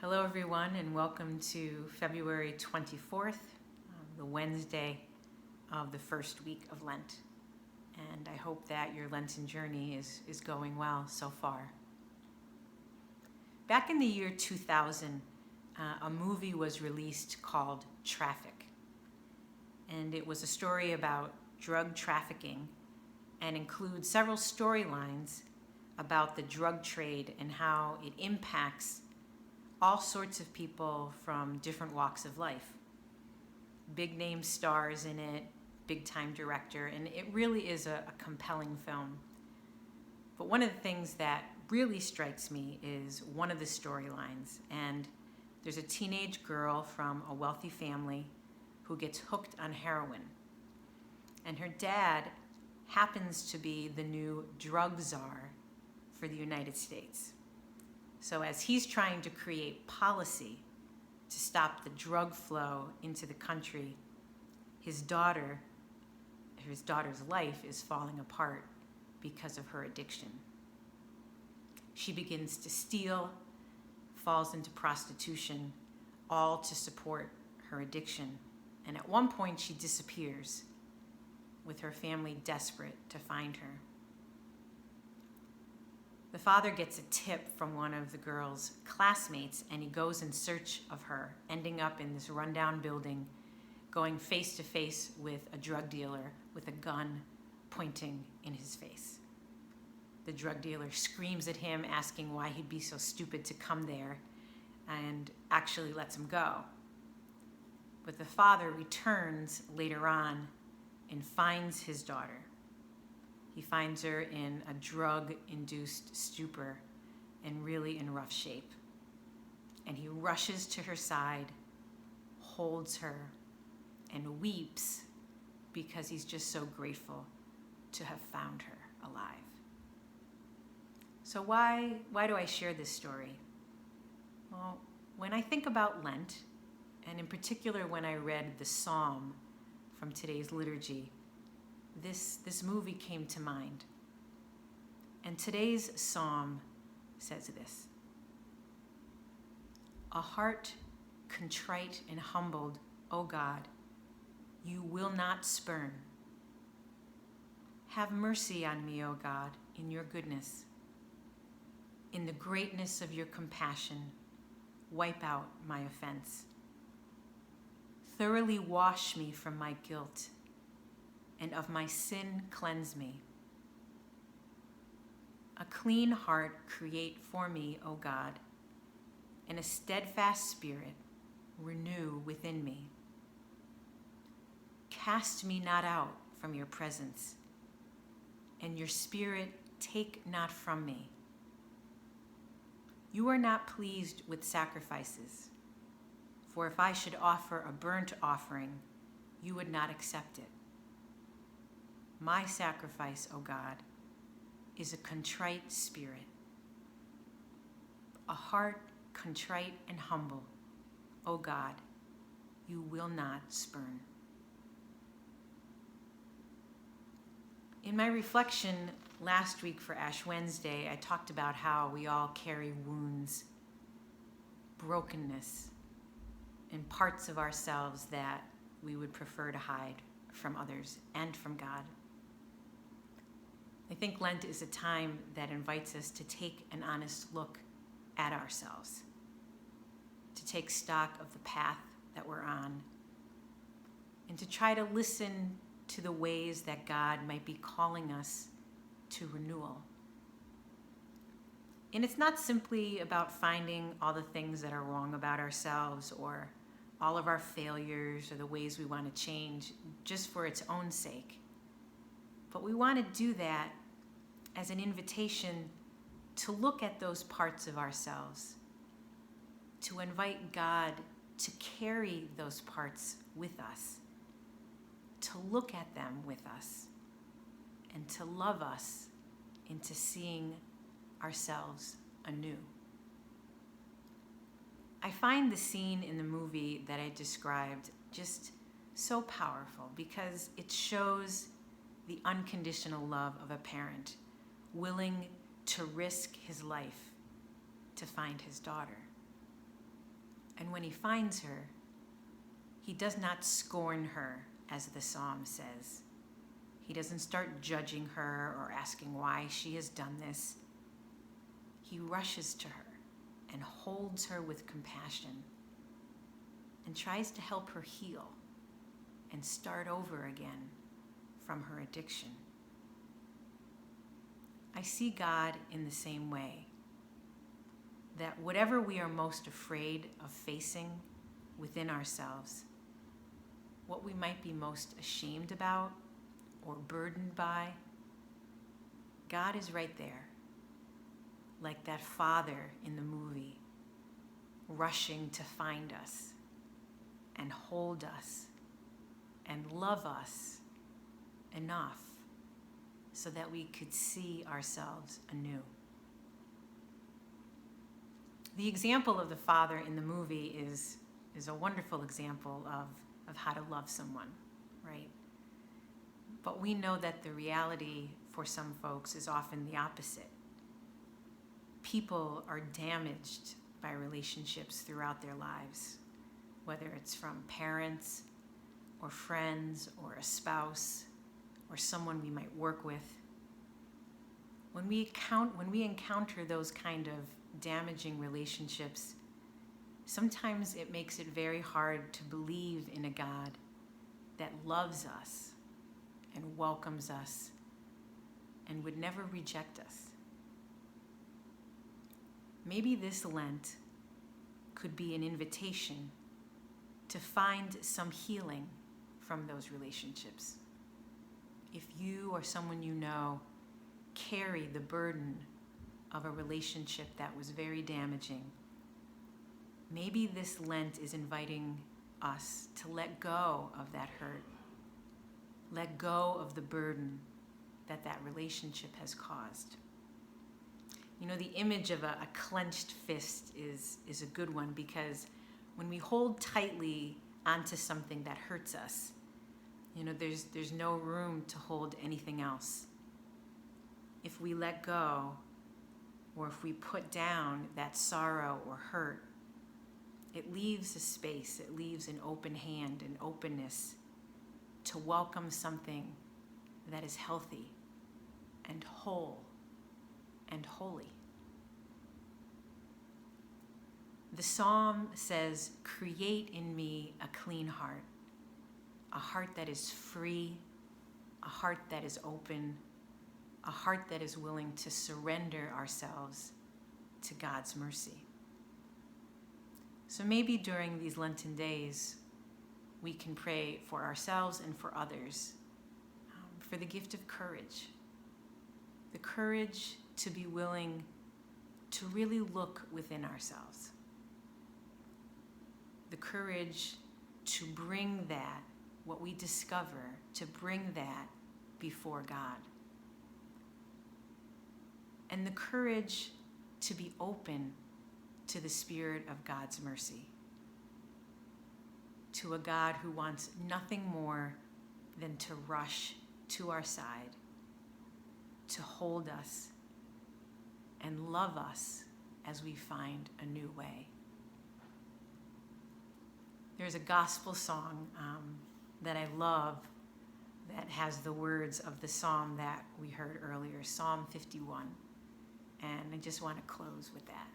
Hello everyone and welcome to February 24th, the Wednesday of the first week of Lent. And I hope that your Lenten journey is going well so far. Back in the year 2000, a movie was released called Traffic. And it was a story about drug trafficking and includes several storylines about the drug trade and how it impacts all sorts of people from different walks of life. Big name stars in it, big time director, and it really is a compelling film. But one of the things that really strikes me is one of the storylines, and there's a teenage girl from a wealthy family who gets hooked on heroin. And her dad happens to be the new drug czar for the United States. So as he's trying to create policy to stop the drug flow into the country, his daughter's life is falling apart because of her addiction. She begins to steal, falls into prostitution, all to support her addiction. And at one point she disappears, with her family desperate to find her. The father gets a tip from one of the girl's classmates, and he goes in search of her, ending up in this rundown building, going face to face with a drug dealer with a gun pointing in his face. The drug dealer screams at him, asking why he'd be so stupid to come there, and actually lets him go. But the father returns later on and finds his daughter. He finds her in a drug-induced stupor and really in rough shape. And he rushes to her side, holds her, and weeps because he's just so grateful to have found her alive. So why do I share this story? Well, when I think about Lent, and in particular when I read the psalm from today's liturgy, this movie came to mind. And today's psalm says this: "A heart contrite and humbled, O God, you will not spurn. Have mercy on me, O God, in your goodness. In the greatness of your compassion, wipe out my offense. Thoroughly wash me from my guilt, and of my sin cleanse me. A clean heart create for me, O God, and a steadfast spirit renew within me. Cast me not out from your presence, and your spirit take not from me. You are not pleased with sacrifices, for if I should offer a burnt offering, you would not accept it. My sacrifice, O God, is a contrite spirit, a heart contrite and humble. O God, you will not spurn." In my reflection last week for Ash Wednesday, I talked about how we all carry wounds, brokenness, and parts of ourselves that we would prefer to hide from others and from God. I think Lent is a time that invites us to take an honest look at ourselves, to take stock of the path that we're on, and to try to listen to the ways that God might be calling us to renewal. And it's not simply about finding all the things that are wrong about ourselves or all of our failures or the ways we want to change just for its own sake. But we want to do that as an invitation to look at those parts of ourselves, to invite God to carry those parts with us, to look at them with us, and to love us into seeing ourselves anew. I find the scene in the movie that I described just so powerful because it shows the unconditional love of a parent willing to risk his life to find his daughter. And when he finds her, he does not scorn her, as the psalm says. He doesn't start judging her or asking why she has done this. He rushes to her and holds her with compassion and tries to help her heal and start over again from her addiction. I see God in the same way, that whatever we are most afraid of facing within ourselves, what we might be most ashamed about or burdened by, God is right there, like that father in the movie, rushing to find us and hold us and love us enough so that we could see ourselves anew. The example of the father in the movie is a wonderful example of how to love someone, right? But we know that the reality for some folks is often the opposite. People are damaged by relationships throughout their lives, whether it's from parents or friends or a spouse or someone we might work with. When we encounter those kind of damaging relationships, sometimes it makes it very hard to believe in a God that loves us and welcomes us and would never reject us. Maybe this Lent could be an invitation to find some healing from those relationships. If you or someone you know carry the burden of a relationship that was very damaging, maybe this Lent is inviting us to let go of that hurt, let go of the burden that relationship has caused. You know, the image of a clenched fist is a good one, because when we hold tightly onto something that hurts us, you know, there's no room to hold anything else. If we let go, or if we put down that sorrow or hurt, it leaves a space, it leaves an open hand, an openness to welcome something that is healthy and whole and holy. The psalm says, "Create in me a clean heart, a heart that is free, a heart that is open, a heart that is willing to surrender ourselves to God's mercy." So maybe during these Lenten days, we can pray for ourselves and for others, for the gift of courage, the courage to be willing to really look within ourselves, the courage to bring that, what we discover, to bring that before God, and the courage to be open to the Spirit of God's mercy, to a God who wants nothing more than to rush to our side, to hold us and love us as we find a new way. There's a gospel song that I love that has the words of the psalm that we heard earlier, Psalm 51. And I just want to close with that.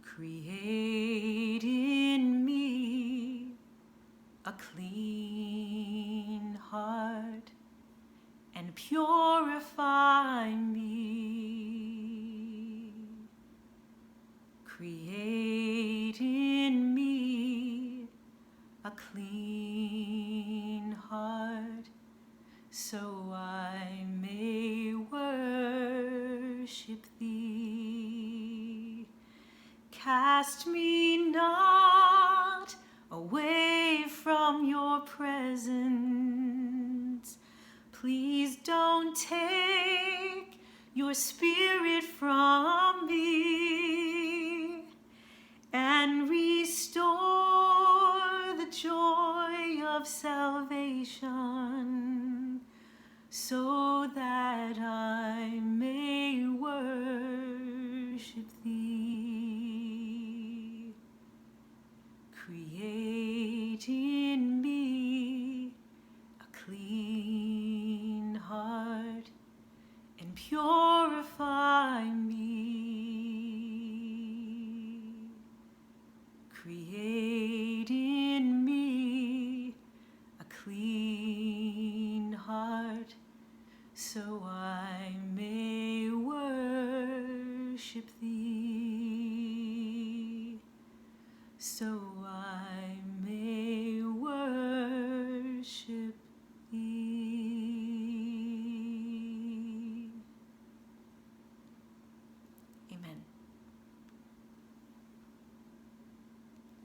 Create in me a clean heart and purify me. Create in me a clean heart, so I may worship thee. Cast me not away from your presence. Please don't take your Spirit from me, and restore the joy of salvation, so that I may worship purify me. Create in me a clean heart, so I may worship thee. So I may worship